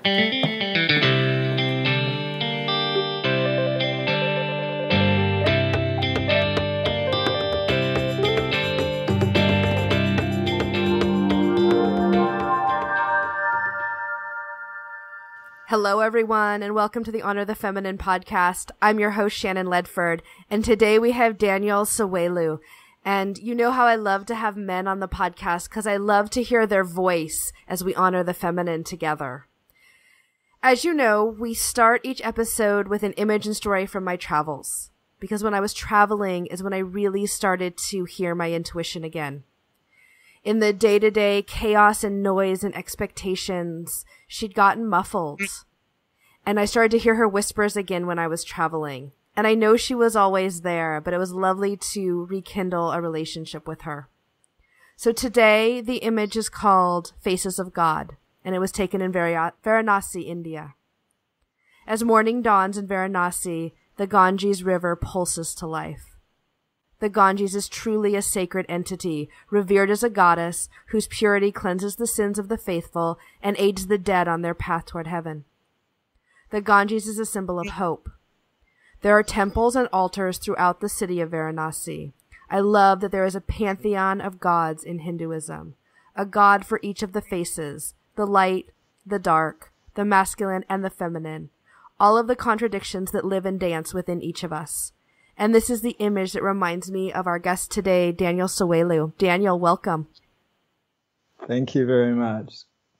Hello, everyone, and welcome to the Honor the Feminine podcast. I'm your host, Shannon Ledford, and today we have Daniel Sowelu. And you know how I love to have men on the podcast because I love to hear their voice as we honor the feminine together. As you know, we start each episode with an image and story from my travels, because when I was traveling is when I really started to hear my intuition again. In the day-to-day chaos and noise and expectations, she'd gotten muffled. And I started to hear her whispers again when I was traveling. And I know she was always there, but it was lovely to rekindle a relationship with her. So today, the image is called Faces of God, and it was taken in Varanasi, India. As morning dawns in Varanasi, the Ganges River pulses to life. The Ganges is truly a sacred entity, revered as a goddess whose purity cleanses the sins of the faithful and aids the dead on their path toward heaven. The Ganges is a symbol of hope. There are temples and altars throughout the city of Varanasi. I love that there is a pantheon of gods in Hinduism, a god for each of the faces, the light, the dark, the masculine, and the feminine, all of the contradictions that live and dance within each of us. And this is the image that reminds me of our guest today, Daniel Sowelu. Daniel, welcome. Thank you very much.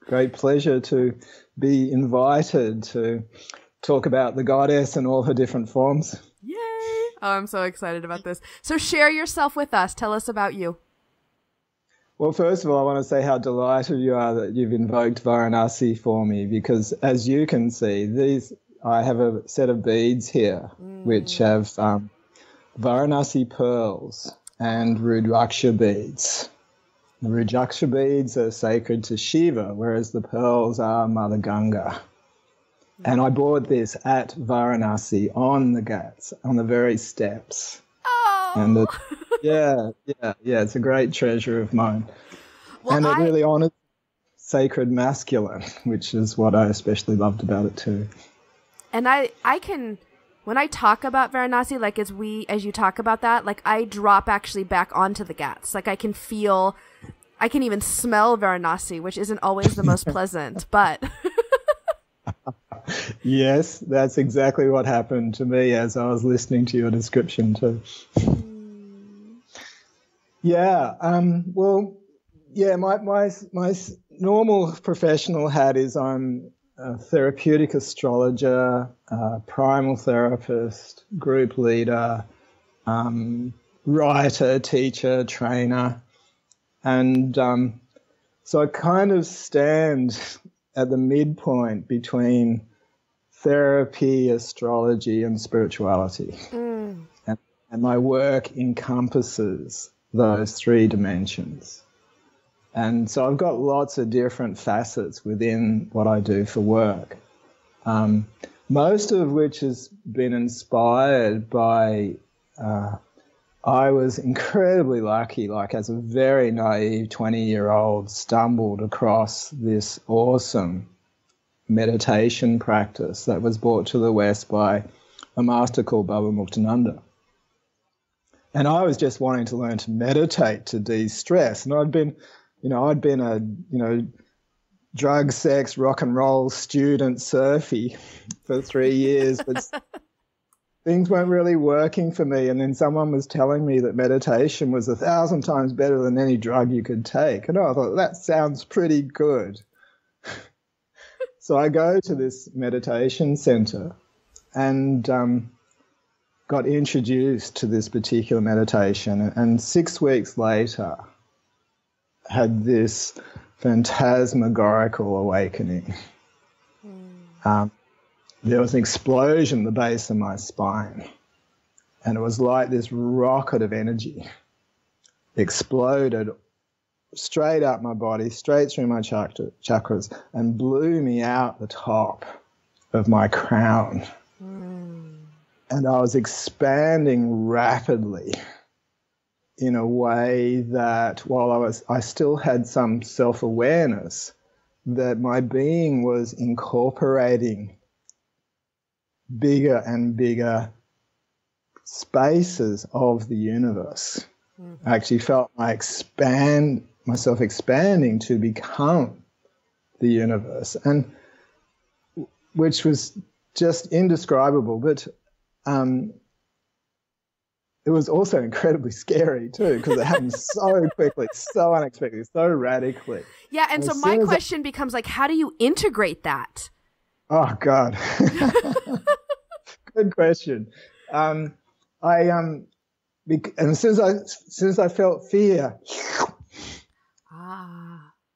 Great pleasure to be invited to talk about the goddess and all her different forms. Yay! Oh, I'm so excited about this. So share yourself with us. Tell us about you. Well, first of all, I want to say how delighted you are that you've invoked Varanasi for me, because as you can see, I have a set of beads here which have Varanasi pearls and Rudraksha beads. The Rudraksha beads are sacred to Shiva, whereas the pearls are Mother Ganga. And I bought this at Varanasi on the Ghats, on the very steps. Oh! And yeah, it's a great treasure of mine. Well, and it really honors sacred masculine, which is what I especially loved about it too. And I can... When I talk about Varanasi, like as you talk about that, like I drop actually back onto the Ghats. Like I can even smell Varanasi, which isn't always the most pleasant, but. Yes, that's exactly what happened to me as I was listening to your description too. My normal professional hat is I'm a therapeutic astrologer, primal therapist, group leader, writer, teacher, trainer. And so I kind of stand at the midpoint between therapy, astrology, and spirituality. And my work encompasses those three dimensions. And so I've got lots of different facets within what I do for work, most of which has been inspired by, I was incredibly lucky, like as a very naive 20-year-old, stumbled across this awesome meditation practice that was brought to the West by a master called Baba Muktananda. And I was just wanting to learn to meditate, to de-stress. And I'd been a drug, sex, rock and roll student surfy for 3 years, but things weren't really working for me. And then someone was telling me that meditation was 1,000 times better than any drug you could take. And I thought, that sounds pretty good. So I go to this meditation center and got introduced to this particular meditation. And 6 weeks later, had this phantasmagorical awakening. There was an explosion at the base of my spine, and it was like this rocket of energy exploded straight up my body, straight through my chakras, and blew me out the top of my crown. And I was expanding rapidly in a way that while I still had some self-awareness, that my being was incorporating bigger and bigger spaces of the universe. Mm-hmm. I actually felt myself expanding to become the universe, and which was just indescribable, but it was also incredibly scary too, because it happened so quickly, so unexpectedly, so radically. Yeah, and so my question becomes like, how do you integrate that? Oh God, good question. And since I felt fear,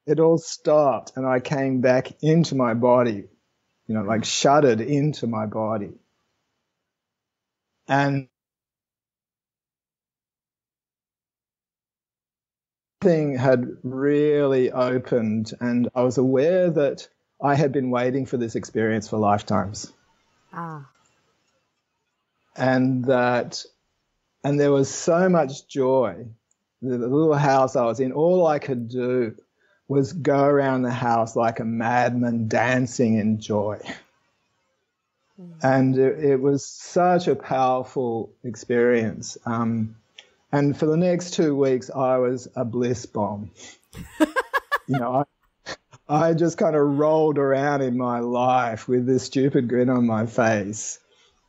it all stopped, and I came back into my body, like shuddered into my body, and thing had really opened, and I was aware that I had been waiting for this experience for lifetimes. And there was so much joy. The little house I was in, all I could do was go around the house like a madman, dancing in joy. And it was such a powerful experience. And for the next 2 weeks, I was a bliss bomb. I just kind of rolled around in my life with this stupid grin on my face.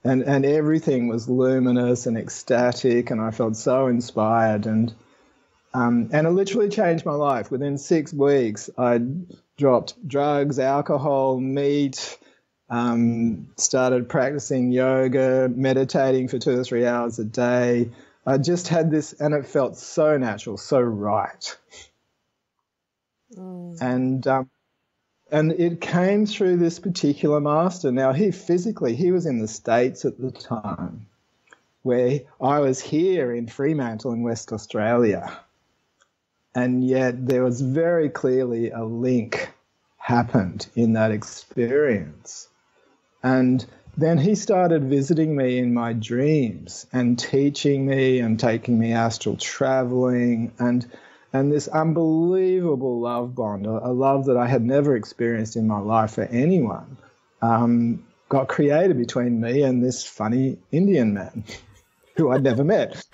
And everything was luminous and ecstatic, and I felt so inspired. And it literally changed my life. Within 6 weeks, I dropped drugs, alcohol, meat, started practicing yoga, meditating for 2 or 3 hours a day. I just had this, and it felt so natural, so right. And it came through this particular master. Now, he was in the States at the time, where I was here in Fremantle in West Australia. And yet there was very clearly a link happened in that experience. And then he started visiting me in my dreams and teaching me and taking me astral traveling, and this unbelievable love bond, a love that I had never experienced in my life for anyone, got created between me and this funny Indian man who I'd never met.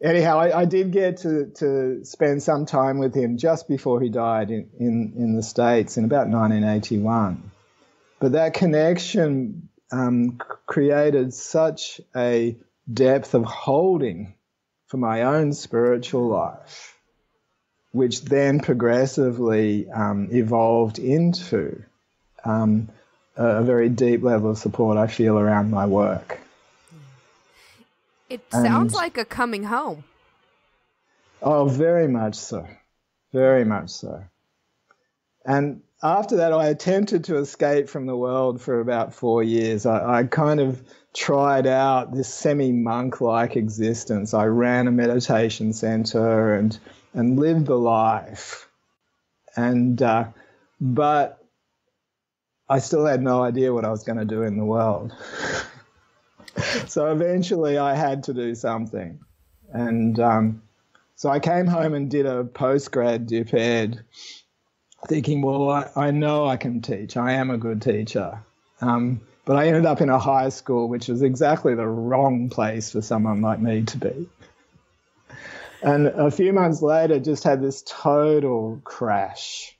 Anyhow, I did get to spend some time with him just before he died in the States in about 1981. But that connection created such a depth of holding for my own spiritual life, which then progressively evolved into a very deep level of support I feel around my work. It sounds like a coming home. Oh, very much so. Very much so. And after that, I attempted to escape from the world for about 4 years. I kind of tried out this semi-monk-like existence. I ran a meditation center and lived the life. But I still had no idea what I was going to do in the world. So eventually I had to do something. And so I came home and did a postgrad Dip.Ed, thinking, well, I know I can teach. I am a good teacher. But I ended up in a high school, which was exactly the wrong place for someone like me to be. And a few months later, just had this total crash.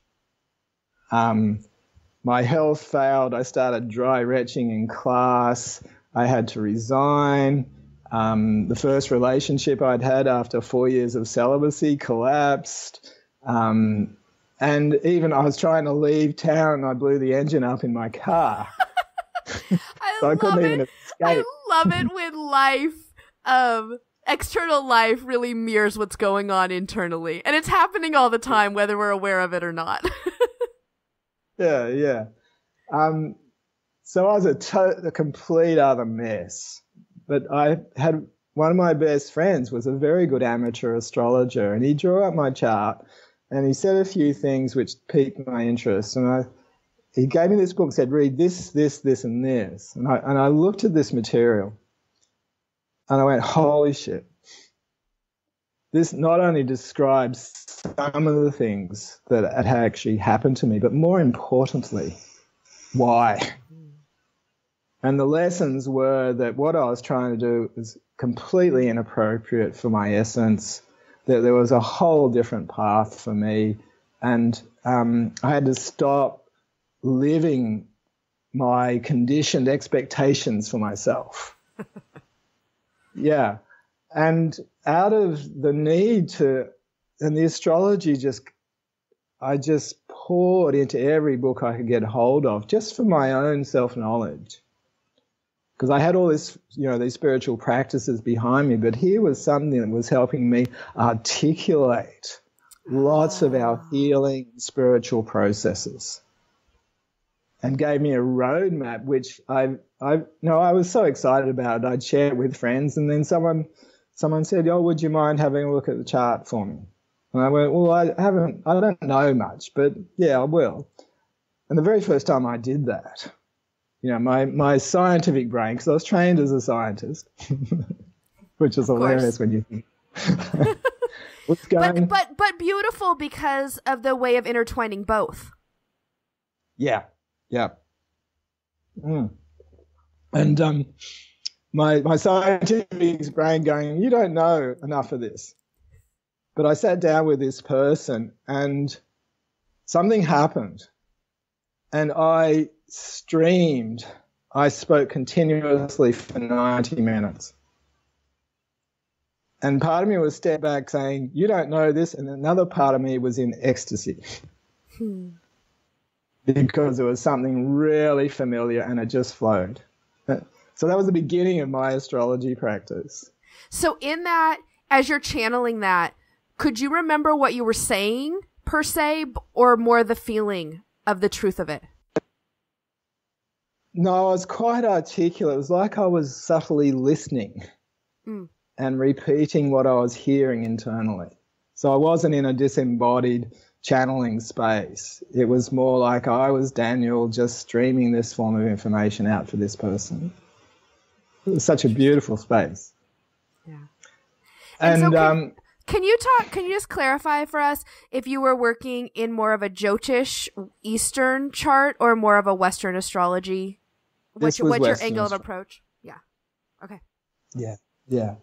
My health failed. I started dry retching in class. I had to resign. The first relationship I'd had after 4 years of celibacy collapsed. And even I was trying to leave town and I blew the engine up in my car. I couldn't even escape. I love it when life, external life really mirrors what's going on internally. And it's happening all the time, whether we're aware of it or not. Yeah. So I was a complete other mess. But I had one of my best friends was a very good amateur astrologer, and he drew up my chart and he said a few things which piqued my interest. And he gave me this book and said, read this, this, this, and this. And I looked at this material and I went, holy shit. this not only describes some of the things that had actually happened to me, but more importantly, why. And the lessons were that what I was trying to do was completely inappropriate for my essence, that there was a whole different path for me, and I had to stop living my conditioned expectations for myself. Yeah. And out of the need to, and the astrology I just poured into every book I could get hold of, just for my own self-knowledge. Because I had all this, these spiritual practices behind me, but here was something that was helping me articulate lots of our healing spiritual processes, and gave me a roadmap, which I was so excited about it. I'd share it with friends, and then someone said, "Oh, would you mind having a look at the chart for me?" And I went, "Well, I don't know much, but yeah, I will." And the very first time I did that, my scientific brain, because I was trained as a scientist, which is hilarious when you think. What's going? But beautiful because of the way of intertwining both. Yeah. And my scientific brain going, "You don't know enough of this." But I sat down with this person and something happened, and I streamed. I spoke continuously for 90 minutes. And part of me was step back saying, "You don't know this," and another part of me was in ecstasy. Because it was something really familiar and it just flowed. So that was the beginning of my astrology practice. So in that, as you're channeling that, could you remember what you were saying per se, or more the feeling of the truth of it? No, I was quite articulate. It was like I was subtly listening and repeating what I was hearing internally. So I wasn't in a disembodied channeling space. It was more like I was Daniel just streaming this form of information out for this person. It was such a beautiful space. Yeah. And so can you just clarify for us if you were working in more of a Jyotish Eastern chart or more of a Western astrology? What's your angle of approach? Yeah. Okay. Yeah.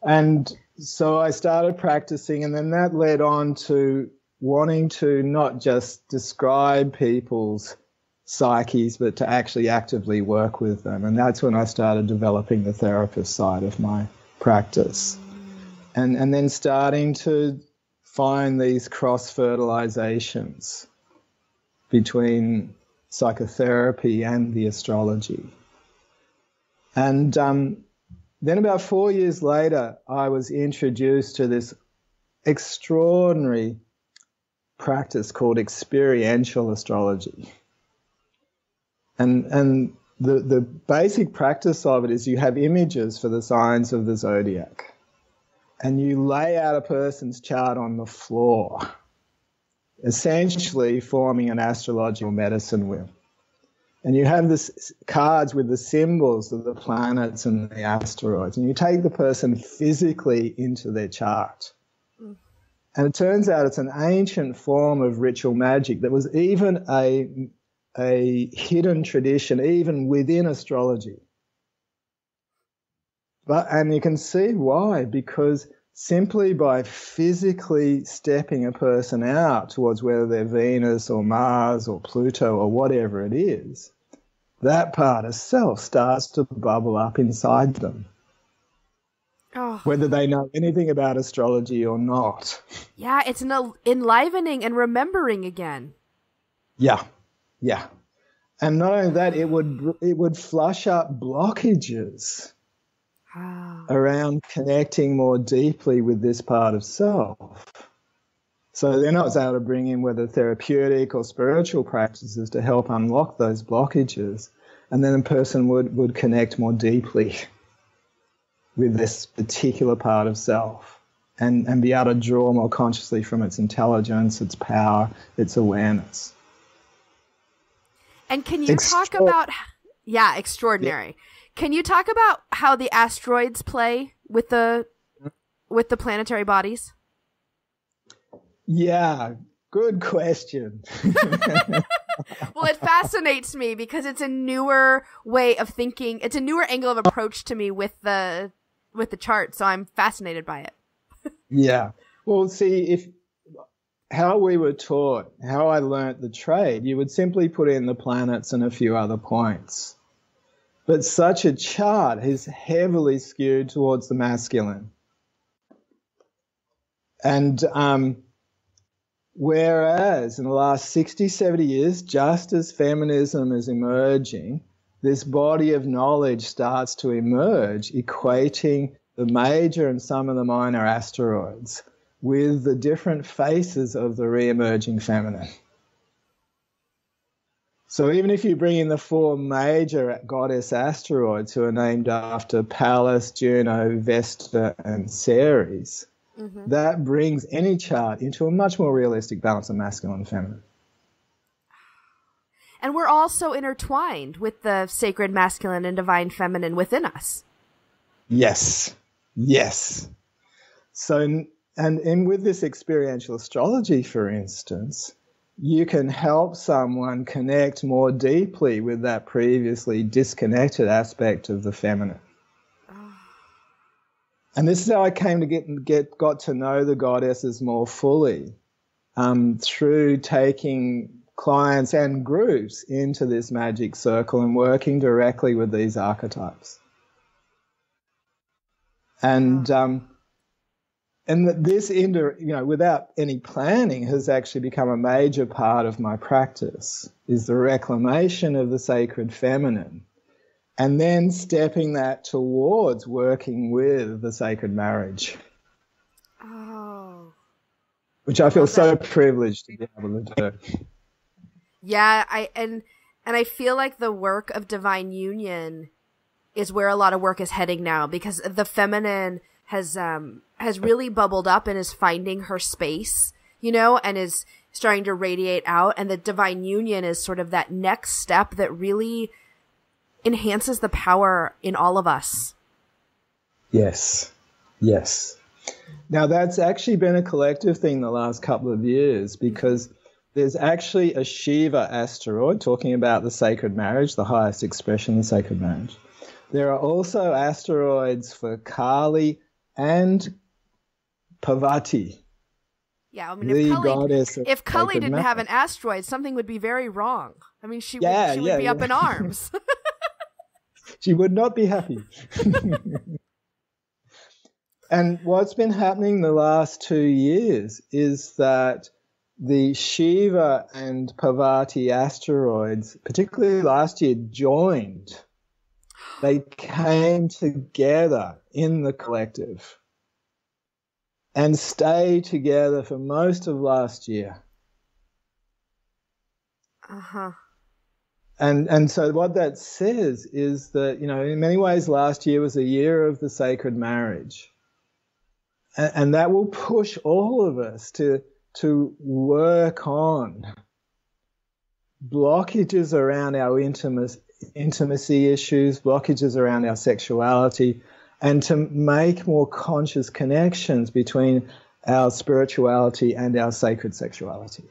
And so I started practicing, and then that led on to wanting to not just describe people's psyches, but to actually actively work with them. And that's when I started developing the therapist side of my practice. And then starting to find these cross-fertilizations between psychotherapy and the astrology. And then about 4 years later, I was introduced to this extraordinary practice called experiential astrology. And the basic practice of it is you have images for the signs of the zodiac, and you lay out a person's chart on the floor, essentially forming an astrological medicine wheel. And you have this cards with the symbols of the planets and the asteroids, and you take the person physically into their chart. And it turns out it's an ancient form of ritual magic that was even a hidden tradition, even within astrology. And you can see why, because simply by physically stepping a person out towards whether they're Venus or Mars or Pluto or whatever it is, that part of self starts to bubble up inside them. Oh. Whether they know anything about astrology or not. Yeah, it's an enlivening and remembering again. Yeah. And not only that, it would flush up blockages around connecting more deeply with this part of self. So then I was able to bring in whether therapeutic or spiritual practices to help unlock those blockages, and then a person would connect more deeply with this particular part of self and be able to draw more consciously from its intelligence, its power, its awareness. And can you talk about... Yeah, extraordinary. Yeah. Can you talk about how the asteroids play with the with the planetary bodies? Yeah, good question. Well, it fascinates me because it's a newer way of thinking. It's a newer angle of approach to me with the chart. So I'm fascinated by it. Yeah. Well, see, how we were taught, how I learnt the trade, you would simply put in the planets and a few other points. But such a chart is heavily skewed towards the masculine. And whereas in the last 60, 70 years, just as feminism is emerging, this body of knowledge starts to emerge, equating the major and some of the minor asteroids with the different faces of the re-emerging feminine. So even if you bring in the 4 major goddess asteroids who are named after Pallas, Juno, Vesta, and Ceres, that brings any chart into a much more realistic balance of masculine and feminine. And we're all so intertwined with the sacred masculine and divine feminine within us. Yes. So, and with this experiential astrology, for instance, you can help someone connect more deeply with that previously disconnected aspect of the feminine. And this is how I came to got to know the goddesses more fully, through taking clients and groups into this magic circle and working directly with these archetypes. And this, without any planning, has actually become a major part of my practice, is the reclamation of the sacred feminine, and then stepping that towards working with the sacred marriage. Oh. Which I feel so privileged to be able to do. Yeah, and I feel like the work of divine union is where a lot of work is heading now, because the feminine has really bubbled up and is finding her space, and is starting to radiate out, and the divine union is sort of that next step that really enhances the power in all of us. Yes. Now, that's actually been a collective thing the last couple of years, because there's actually a Shiva asteroid talking about the sacred marriage, the highest expression of the sacred marriage. There are also asteroids for Kali and Parvati. Yeah, I mean, if Kali didn't have an asteroid, something would be very wrong. I mean, she would be up in arms. She would not be happy. And what's been happening the last 2 years is that the Shiva and Parvati asteroids, particularly last year, joined. They came together in the collective and stayed together for most of last year. And so what that says is that, in many ways last year was a year of the sacred marriage. And that will push all of us to work on blockages around our intimacy issues, blockages around our sexuality, and to make more conscious connections between our spirituality and our sacred sexuality.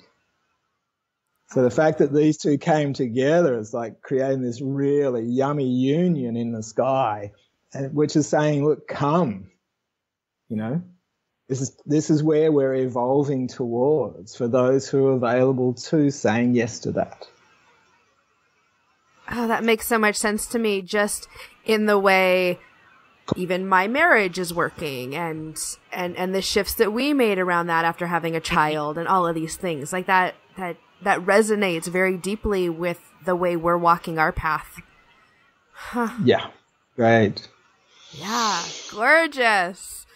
So the fact that these two came together is like creating this really yummy union in the sky, which is saying, look, come, This is where we're evolving towards for those who are available to saying yes to that. Oh, that makes so much sense to me, just in the way even my marriage is working and the shifts that we made around that after having a child and all of these things like that resonates very deeply with the way we're walking our path. Yeah. Great. Yeah. Gorgeous.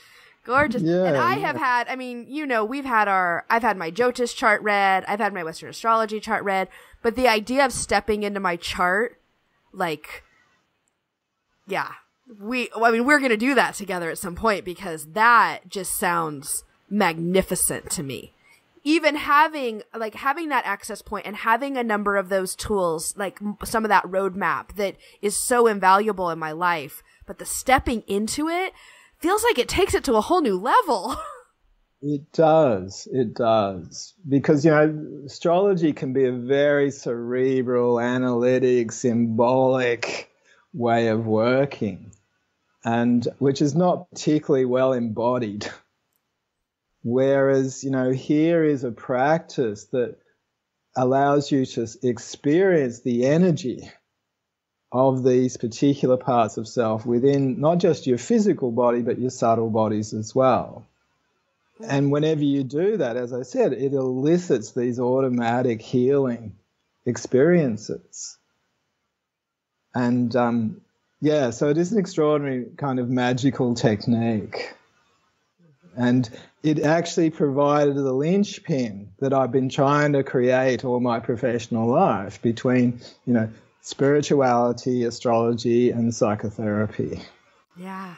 Yeah, and I have had, I've had my Jyotish chart read, I've had my Western astrology chart read, but the idea of stepping into my chart, we're going to do that together at some point, because that just sounds magnificent to me. Even having that access point and having a number of those tools, like some of that roadmap that is so invaluable in my life, but the stepping into it feels like it takes it to a whole new level. It does. It does. Because, astrology can be a very cerebral, analytic, symbolic way of working, and which is not particularly well embodied. Whereas, here is a practice that allows you to experience the energy of these particular parts of self within not just your physical body, but your subtle bodies as well. And whenever you do that, as I said, it elicits these automatic healing experiences. And, so it is an extraordinary kind of magical technique. And it actually provided the linchpin that I've been trying to create all my professional life between, spirituality, astrology, and psychotherapy. Yeah.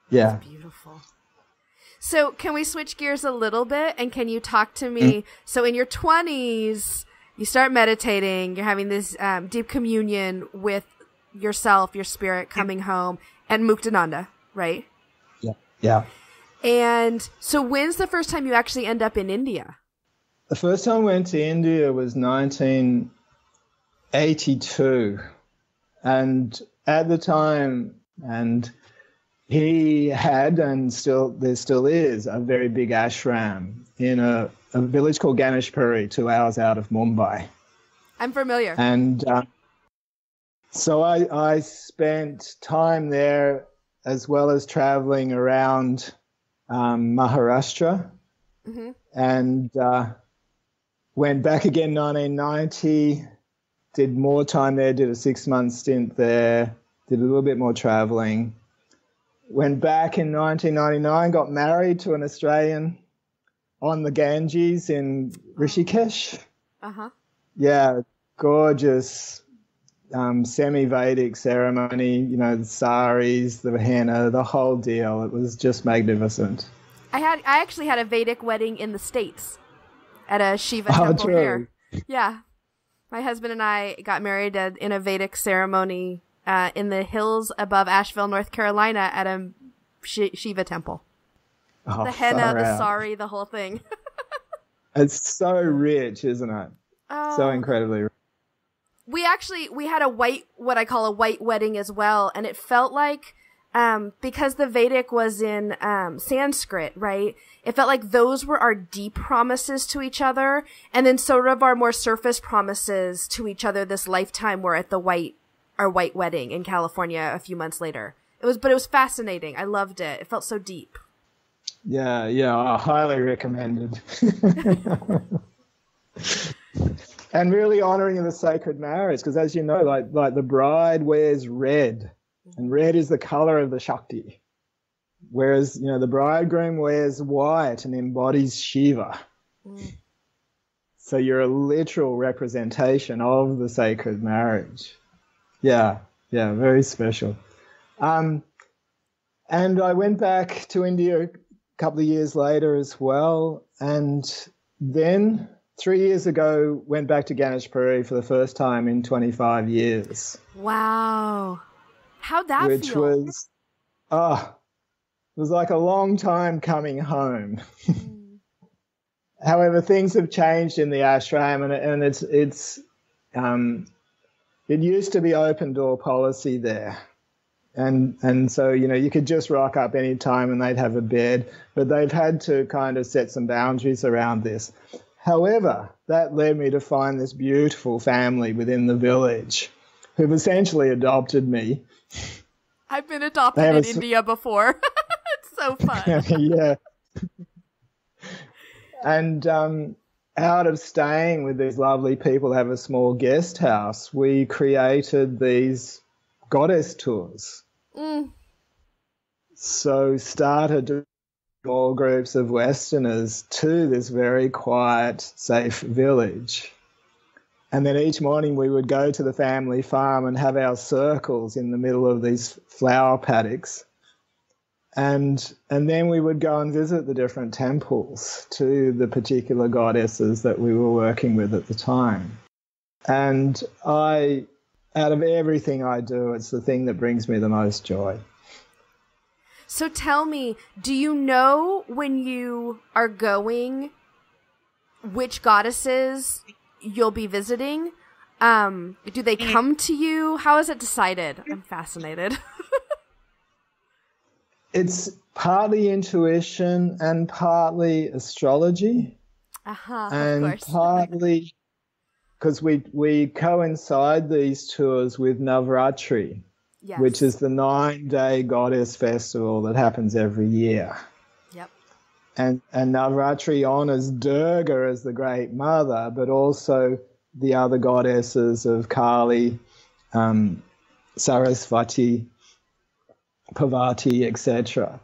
Yeah. That's beautiful. So can we switch gears a little bit, and can you talk to me? So in your 20s, you start meditating, you're having this deep communion with yourself, your spirit coming home, and Muktananda, right? Yeah. Yeah. And so when's the first time you actually end up in India? The first time I went to India was 1982. And at the time, and he had, and there still is, a very big ashram in a village called Ganeshpuri, 2 hours out of Mumbai. I'm familiar. And so I spent time there as well as traveling around Maharashtra, and went back again 1990, did more time there, did a 6-month stint there, did a little bit more traveling. Went back in 1999, got married to an Australian on the Ganges in Rishikesh. Uh-huh. Yeah, gorgeous semi-Vedic ceremony, the saris, the henna, the whole deal. It was just magnificent. I actually had a Vedic wedding in the States at a Shiva temple true. here. Yeah. My husband and I got married in a Vedic ceremony in the hills above Asheville, North Carolina, at a Shiva temple. Oh, the henna, the sari, the whole thing. It's so rich, isn't it? Oh. So incredibly rich. We had what I call a white wedding as well, and it felt like, because the Vedic was in Sanskrit, right? It felt like those were our deep promises to each other, and then sort of our more surface promises to each other this lifetime were at our white wedding in California a few months later. But it was fascinating. I loved it. It felt so deep. Yeah, I highly recommended. And really honoring the sacred marriage, because as you know, like the bride wears red, and red is the color of the Shakti, whereas the bridegroom wears white and embodies Shiva. So you're a literal representation of the sacred marriage. Yeah, very special. And I went back to India a couple of years later as well, and then 3 years ago went back to Ganeshpuri for the first time in 25 years. Wow. How'd that which feel? It was like a long time coming home. However, things have changed in the ashram, and it used to be open door policy there. And so, you could just rock up any time and they'd have a bed, but they've had to kind of set some boundaries around this. However, that led me to find this beautiful family within the village who've essentially adopted me. I've been adopted in India before. It's so fun. Yeah. And out of staying with these lovely people, have a small guest house, we created these goddess tours. So started small groups of Westerners to this very quiet, safe village. And then each morning we would go to the family farm and have our circles in the middle of these flower paddocks. And then we would go and visit the different temples to the particular goddesses that we were working with at the time. And out of everything I do, it's the thing that brings me the most joy. So tell me, do you know when you are going which goddesses you'll be visiting? Do they come to you? How is it decided? I'm fascinated. It's partly intuition and partly astrology. Of course. Partly because we coincide these tours with Navratri, yes. which is the 9-day goddess festival that happens every year. Yep. And Navratri honors Durga as the Great Mother, but also the other goddesses of Kali, Sarasvati, Parvati, etc.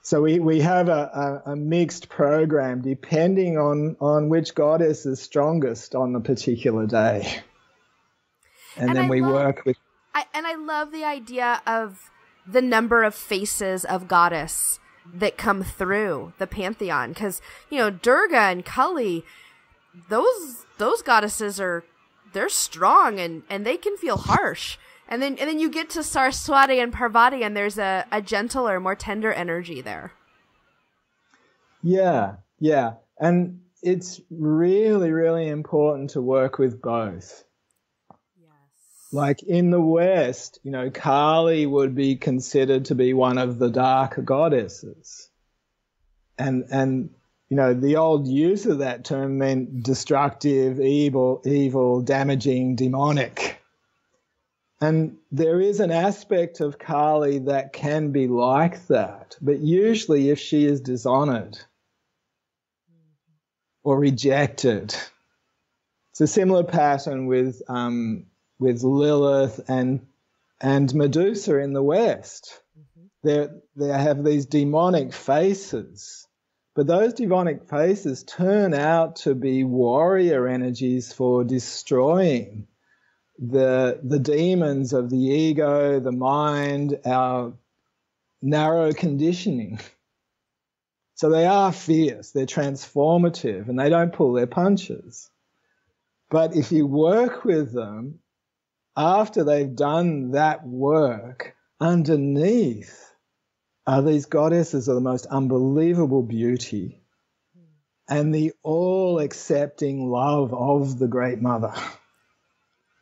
So we have a mixed program depending on which goddess is strongest on the particular day. And then we work with... I love the idea of the number of faces of goddess that come through the pantheon. Because, Durga and Kali, those goddesses they're strong and they can feel harsh. And then you get to Saraswati and Parvati, and there's a gentler, more tender energy there. Yeah. And it's really, really important to work with both. Yes. Like in the West, Kali would be considered to be one of the dark goddesses. And the old use of that term meant destructive, evil, damaging, demonic. And there is an aspect of Kali that can be like that, but usually if she is dishonored or rejected. It's a similar pattern with Lilith and Medusa in the West. Mm-hmm. They have these demonic faces, but those demonic faces turn out to be warrior energies for destroying the demons of the ego, the mind, our narrow conditioning. So they are fierce, they're transformative, and they don't pull their punches. But if you work with them, after they've done that work, underneath are these goddesses of the most unbelievable beauty and the all-accepting love of the Great Mother.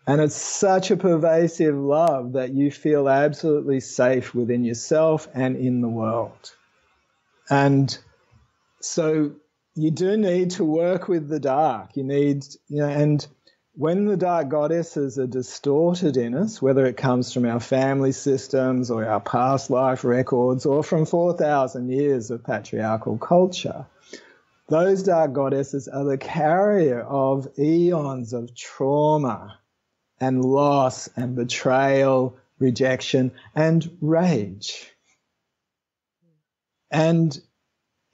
And it's such a pervasive love that you feel absolutely safe within yourself and in the world. And so you do need to work with the dark. You need, and when the dark goddesses are distorted in us, whether it comes from our family systems or our past life records or from 4,000 years of patriarchal culture, those dark goddesses are the carrier of eons of trauma and loss and betrayal, rejection, and rage. And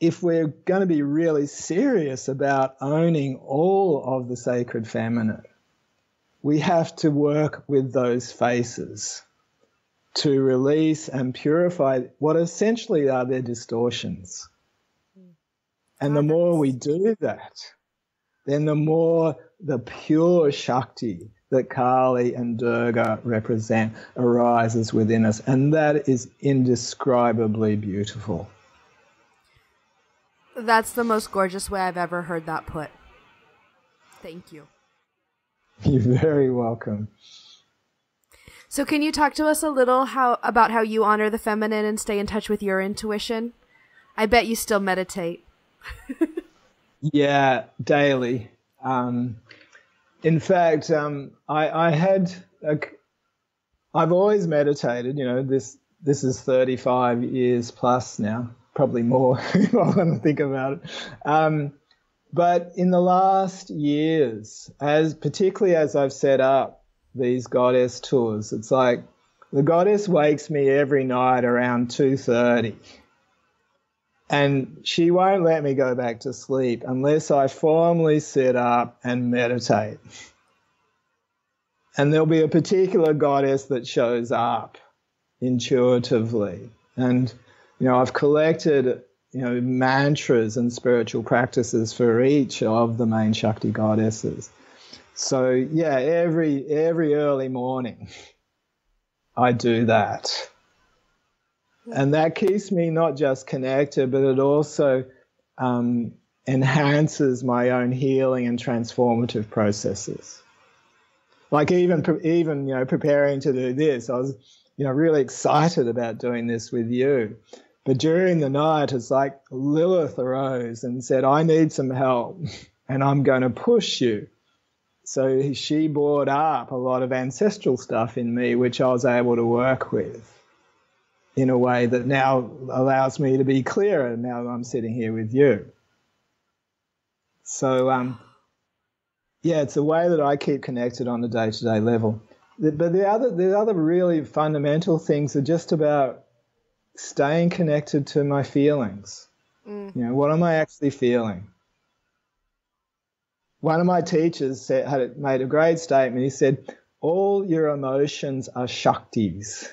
if we're going to be really serious about owning all of the sacred feminine, we have to work with those faces to release and purify what essentially are their distortions. And the more we do that, then the more the pure Shakti that Kali and Durga represent arises within us. And that is indescribably beautiful. That's the most gorgeous way I've ever heard that put. Thank you. You're very welcome. So can you talk to us a little about how you honor the feminine and stay in touch with your intuition? I bet you still meditate. Yeah, daily. In fact, I've always meditated, this is 35 years plus now, probably more if I want to think about it. But in the last years, particularly as I've set up these goddess tours, it's like the goddess wakes me every night around 2:30. And she won't let me go back to sleep unless I formally sit up and meditate. And there'll be a particular goddess that shows up intuitively. And, I've collected, mantras and spiritual practices for each of the main Shakti goddesses. So, yeah, every early morning I do that. And that keeps me not just connected, but it also enhances my own healing and transformative processes. Like even preparing to do this, I was really excited about doing this with you. But during the night, it's like Lilith arose and said, I need some help and I'm going to push you. So she brought up a lot of ancestral stuff in me, which I was able to work with in a way that now allows me to be clearer now that I'm sitting here with you. So, it's a way that I keep connected on a day-to-day level. But the other really fundamental things are just about staying connected to my feelings. What am I actually feeling? One of my teachers made a great statement. He said, all your emotions are Shaktis.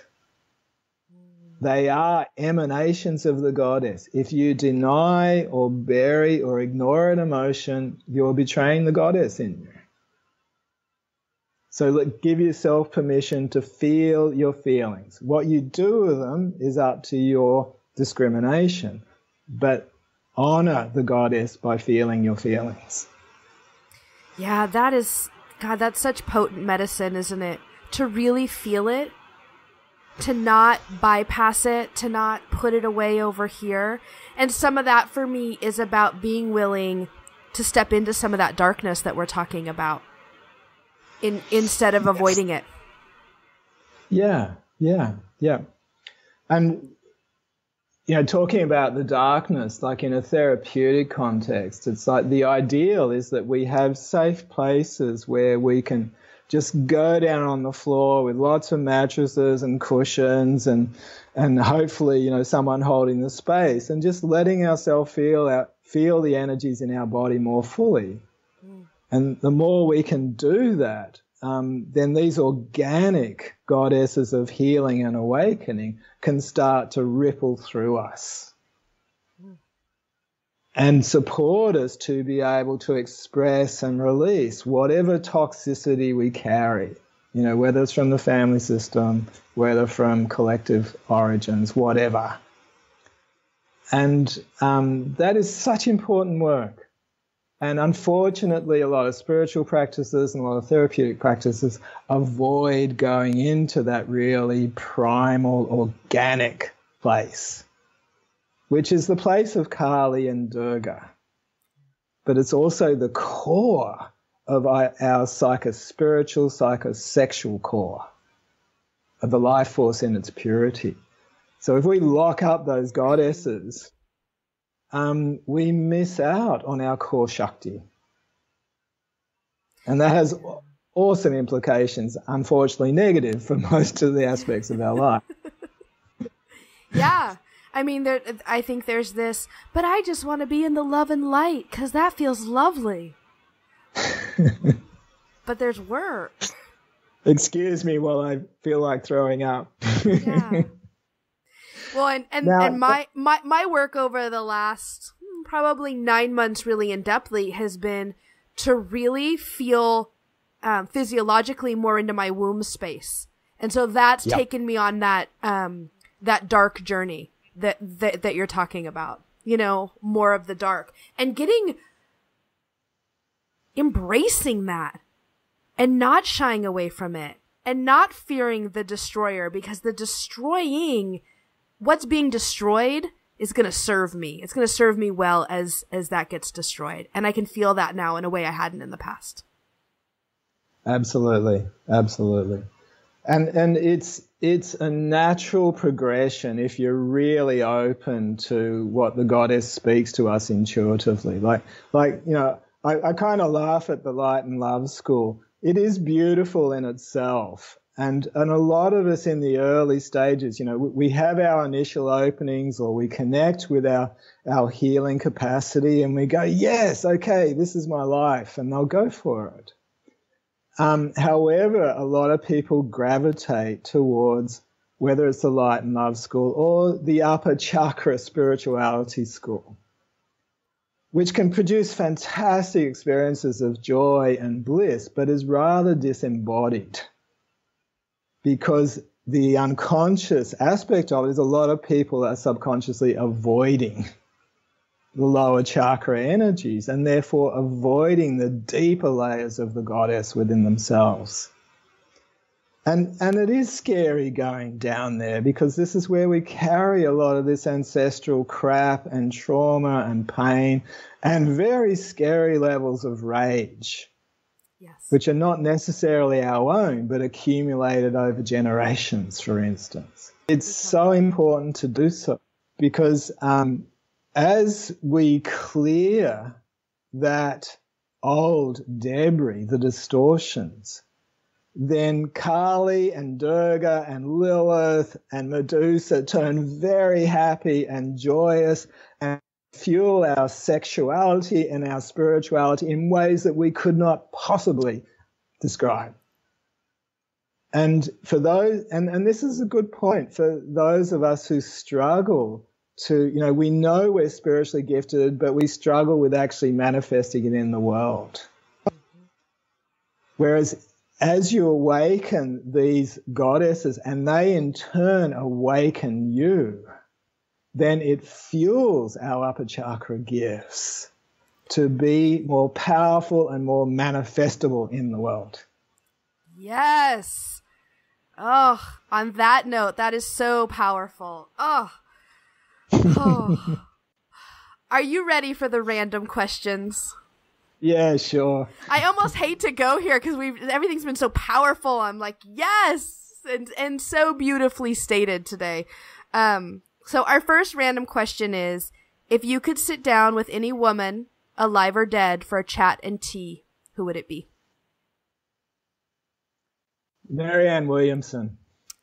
They are emanations of the goddess. If you deny or bury or ignore an emotion, you're betraying the goddess in you. So give yourself permission to feel your feelings. What you do with them is up to your discrimination, but honor the goddess by feeling your feelings. Yeah, that's such potent medicine, isn't it? To really feel it, to not bypass it, to not put it away over here. And some of that for me is about being willing to step into some of that darkness that we're talking about instead of avoiding it. Yeah. And, talking about the darkness, like in a therapeutic context, it's like the ideal is that we have safe places where we can just go down on the floor with lots of mattresses and cushions and hopefully, someone holding the space and just letting ourselves feel the energies in our body more fully. And the more we can do that, then these organic goddesses of healing and awakening can start to ripple through us and support us to be able to express and release whatever toxicity we carry, whether it's from the family system, whether from collective origins, whatever. And that is such important work. And unfortunately, a lot of spiritual practices and a lot of therapeutic practices avoid going into that really primal, organic place, which is the place of Kali and Durga. But it's also the core of our psychospiritual, psychosexual core of the life force in its purity. So if we lock up those goddesses, we miss out on our core Shakti. And that has awesome implications, unfortunately negative for most of the aspects of our life. Yeah. I mean, I think there's this, but I just want to be in the love and light because that feels lovely. But there's work. Excuse me while I feel like throwing up. Yeah. Well, and my work over the last probably 9 months really in-depthly has been to really feel physiologically more into my womb space. And so that's taken me on that dark journey that you're talking about, more of the dark and embracing that and not shying away from it and not fearing the destroyer, because what's being destroyed is going to serve me. It's going to serve me well as that gets destroyed. And I can feel that now in a way I hadn't in the past. Absolutely. And it's a natural progression if you're really open to what the goddess speaks to us intuitively. I kind of laugh at the light and love school. It is beautiful in itself. And a lot of us in the early stages, we have our initial openings or we connect with our healing capacity and we go, yes, okay, this is my life, and they'll go for it. However, a lot of people gravitate towards whether it's the light and love school or the upper chakra spirituality school, which can produce fantastic experiences of joy and bliss, but is rather disembodied. Because the unconscious aspect of it is a lot of people are subconsciously avoiding the lower chakra energies and therefore avoiding the deeper layers of the goddess within themselves. And it is scary going down there, because this is where we carry a lot of this ancestral crap and trauma and pain and very scary levels of rage. Yes. Which are not necessarily our own, but accumulated over generations, for instance. It's so important to do so, because as we clear that old debris, the distortions, then Kali and Durga and Lilith and Medusa turn very happy and joyous and fuel our sexuality and our spirituality in ways that we could not possibly describe. And for those, and this is a good point for those of us who struggle to, we know we're spiritually gifted, but we struggle with actually manifesting it in the world. Whereas as you awaken these goddesses and they in turn awaken you, then it fuels our upper chakra gifts to be more powerful and more manifestable in the world. Yes. Oh, on that note, that is so powerful. Oh. Are you ready for the random questions? Yeah, sure. I almost hate to go here because everything's been so powerful. I'm like, yes, and so beautifully stated today. So our first random question is, if you could sit down with any woman, alive or dead, for a chat and tea, who would it be? Marianne Williamson.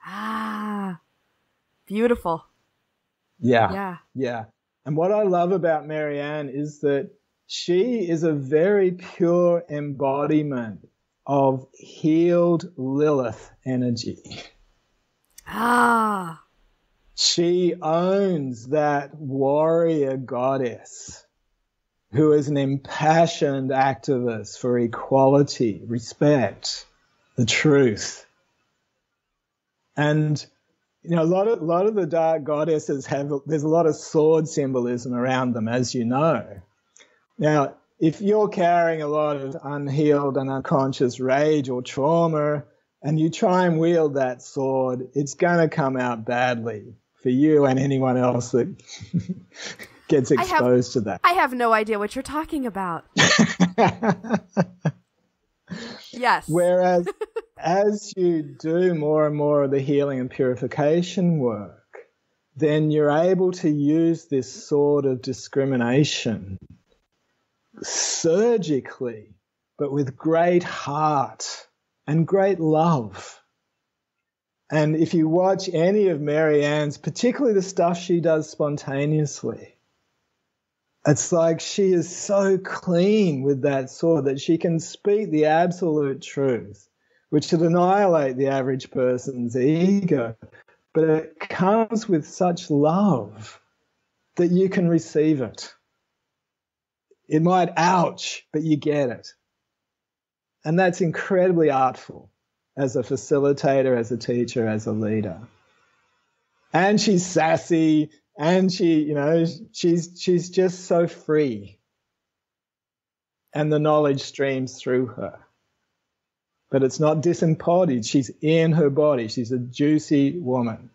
Ah, beautiful. Yeah. And what I love about Marianne is that she is a very pure embodiment of healed Lilith energy. Ah. She owns that warrior goddess who is an impassioned activist for equality, respect, the truth. And a lot of the dark goddesses there's a lot of sword symbolism around them, as you know. Now, if you're carrying a lot of unhealed and unconscious rage or trauma and you try and wield that sword, it's going to come out badly for you and anyone else that gets exposed to that. I have no idea what you're talking about. Yes. Whereas as you do more and more of the healing and purification work, then you're able to use this sort of discrimination surgically, but with great heart and great love. And if you watch any of Marianne's, particularly the stuff she does spontaneously, it's like she is so clean with that sword that she can speak the absolute truth, which would annihilate the average person's ego. But it comes with such love that you can receive it. It might ouch, but you get it. And that's incredibly artful as a facilitator, as a teacher, as a leader. And she's sassy, and she's just so free. And the knowledge streams through her. But it's not disembodied. She's in her body. She's a juicy woman.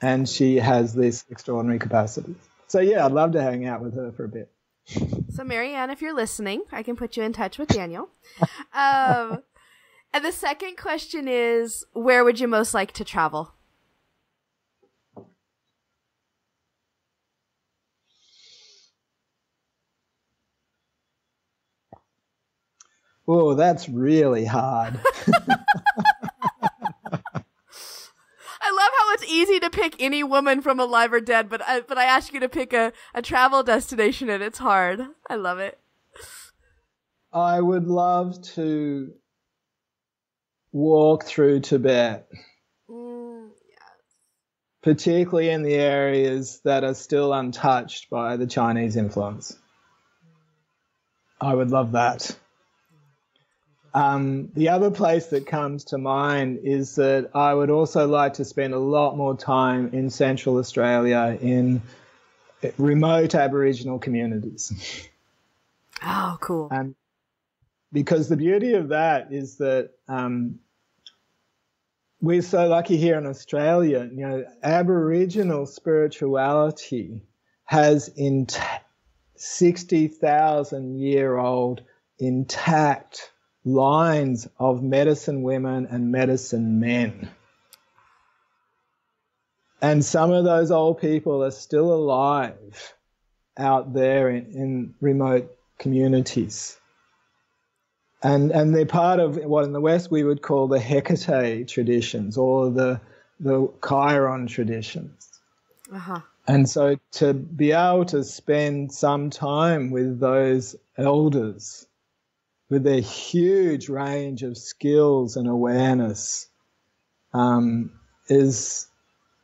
And she has this extraordinary capacity. So, yeah, I'd love to hang out with her for a bit. So, Marianne, if you're listening, I can put you in touch with Daniel. And the second question is, where would you most like to travel? Oh, that's really hard. I love how it's easy to pick any woman from Alive or Dead, but I ask you to pick a travel destination and it's hard. I love it. I would love to walk through Tibet. Yes. Particularly in the areas that are still untouched by the Chinese influence. I would love that. The other place that comes to mind is that I would also like to spend a lot more time in Central Australia in remote Aboriginal communities. Oh, cool. Because the beauty of that is that we're so lucky here in Australia. You know, Aboriginal spirituality has 60,000-year-old intact lines of medicine women and medicine men. And some of those old people are still alive out there in remote communities. And they're part of what in the West we would call the Hecate traditions or the Chiron traditions. Uh-huh. And so to be able to spend some time with those elders with their huge range of skills and awareness is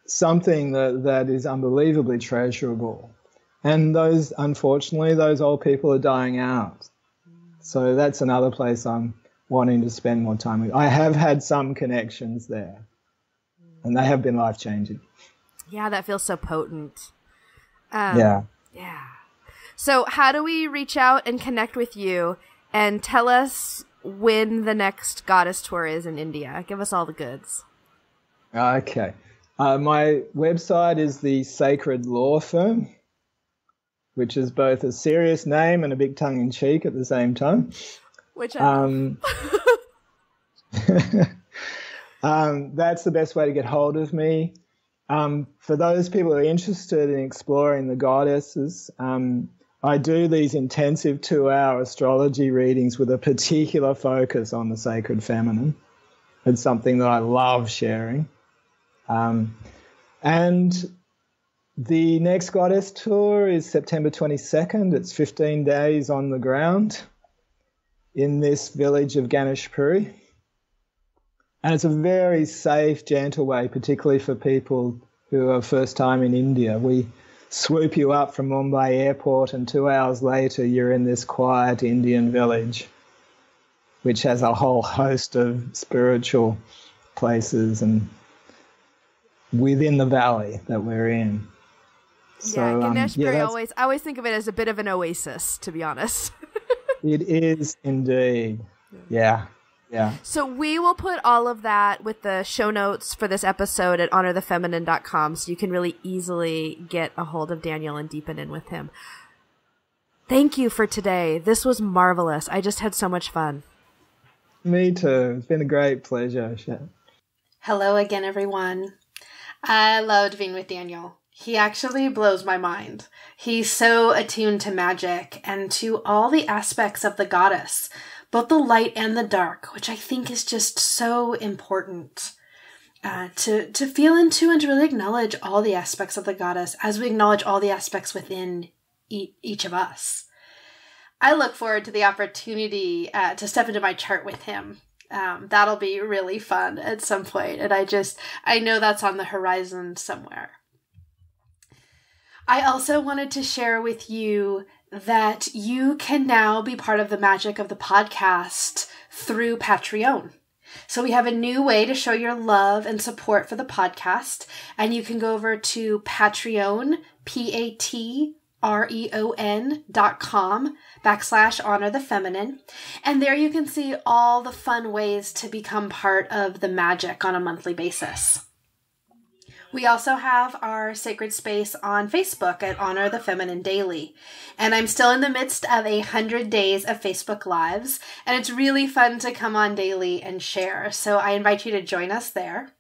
something that is unbelievably treasurable. And unfortunately, those old people are dying out. So that's another place I'm wanting to spend more time with. I have had some connections there, and they have been life-changing. Yeah, that feels so potent. Yeah. So how do we reach out and connect with you? And tell us when the next goddess tour is in India. Give us all the goods. Okay. My website is the Sacred Law Firm, which is both a serious name and a big tongue-in-cheek at the same time. Which I that's the best way to get hold of me. For those people who are interested in exploring the goddesses, I do these intensive 2-hour astrology readings with a particular focus on the sacred feminine. It's something that I love sharing. And the next goddess tour is September 22nd. It's 15 days on the ground in this village of Ganeshpuri. And it's a very safe, gentle way, particularly for people who are first time in India. We swoop you up from Mumbai airport and 2 hours later you're in this quiet Indian village, which has a whole host of spiritual places and within the valley that we're in. Ganeshpuri, I always think of it as a bit of an oasis, to be honest. It is indeed. Yeah. So we will put all of that with the show notes for this episode at honorthefeminine.com, so you can really easily get a hold of Daniel and deepen in with him. Thank you for today. This was marvelous. I just had so much fun. Me too. It's been a great pleasure, Shannon. Hello again, everyone. I loved being with Daniel. He actually blows my mind. He's so attuned to magic and to all the aspects of the goddess, both the light and the dark, which I think is just so important to feel into and to really acknowledge all the aspects of the goddess as we acknowledge all the aspects within each of us. I look forward to the opportunity to step into my chart with him. That'll be really fun at some point, and I know that's on the horizon somewhere. I also wanted to share with you that you can now be part of the magic of the podcast through Patreon. So we have a new way to show your love and support for the podcast, and you can go over to Patreon, patreon.com/honorthefeminine. And there you can see all the fun ways to become part of the magic on a monthly basis. We also have our sacred space on Facebook at Honor the Feminine Daily. And I'm still in the midst of 100 days of Facebook Lives, and it's really fun to come on daily and share. So I invite you to join us there.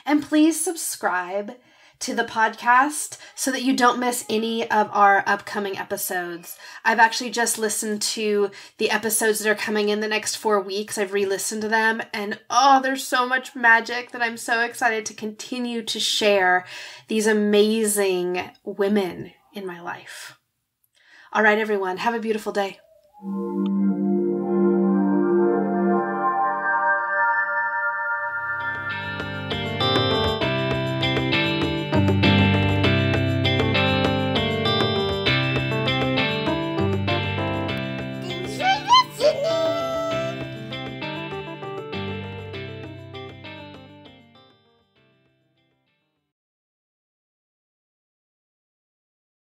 And please subscribe to the podcast so that you don't miss any of our upcoming episodes. I've actually just listened to the episodes that are coming in the next 4 weeks. I've re-listened to them, and there's so much magic that I'm so excited to continue to share these amazing women in my life. All right, everyone, have a beautiful day.